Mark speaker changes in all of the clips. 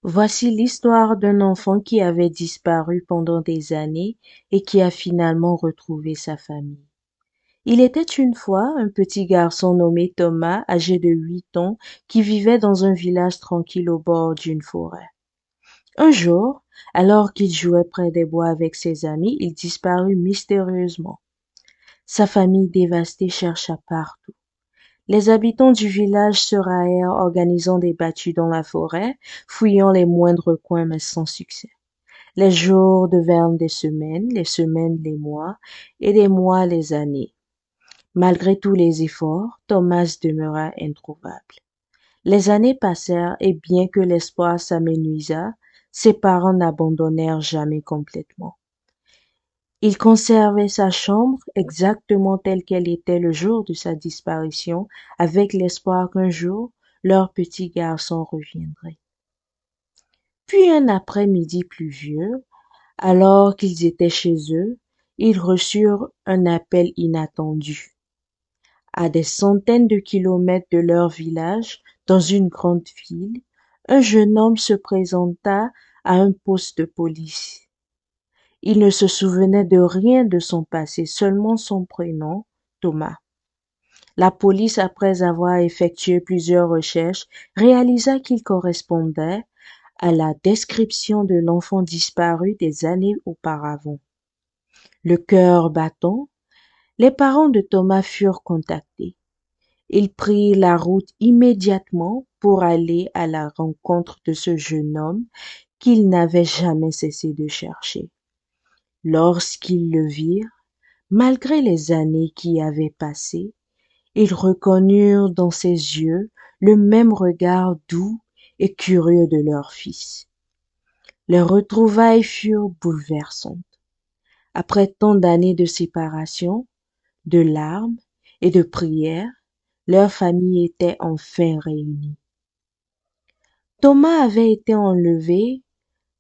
Speaker 1: Voici l'histoire d'un enfant qui avait disparu pendant des années et qui a finalement retrouvé sa famille. Il était une fois un petit garçon nommé Thomas, âgé de 8 ans, qui vivait dans un village tranquille au bord d'une forêt. Un jour, alors qu'il jouait près des bois avec ses amis, il disparut mystérieusement. Sa famille dévastée chercha partout. Les habitants du village se raèrent, organisant des battues dans la forêt, fouillant les moindres coins mais sans succès. Les jours devinrent des semaines, les semaines les mois, et les mois les années. Malgré tous les efforts, Thomas demeura introuvable. Les années passèrent et bien que l'espoir s'amenuisa, ses parents n'abandonnèrent jamais complètement. Il conservait sa chambre exactement telle qu'elle était le jour de sa disparition, avec l'espoir qu'un jour leur petit garçon reviendrait. Puis un après-midi pluvieux, alors qu'ils étaient chez eux, ils reçurent un appel inattendu. À des centaines de kilomètres de leur village, dans une grande ville, un jeune homme se présenta à un poste de police. Il ne se souvenait de rien de son passé, seulement son prénom, Thomas. La police, après avoir effectué plusieurs recherches, réalisa qu'il correspondait à la description de l'enfant disparu des années auparavant. Le cœur battant, les parents de Thomas furent contactés. Ils prirent la route immédiatement pour aller à la rencontre de ce jeune homme qu'ils n'avaient jamais cessé de chercher. Lorsqu'ils le virent, malgré les années qui avaient passé, ils reconnurent dans ses yeux le même regard doux et curieux de leur fils. Les retrouvailles furent bouleversantes. Après tant d'années de séparation, de larmes et de prières, leur famille était enfin réunie. Thomas avait été enlevé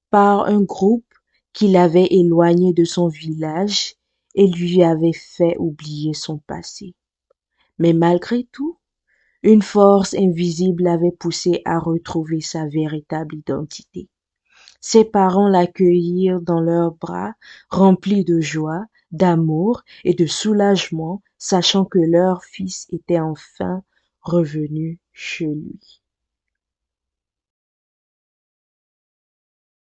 Speaker 1: par un groupe qui l'avait éloigné de son village et lui avait fait oublier son passé. Mais malgré tout, une force invisible l'avait poussé à retrouver sa véritable identité. Ses parents l'accueillirent dans leurs bras, remplis de joie, d'amour et de soulagement, sachant que leur fils était enfin revenu chez lui.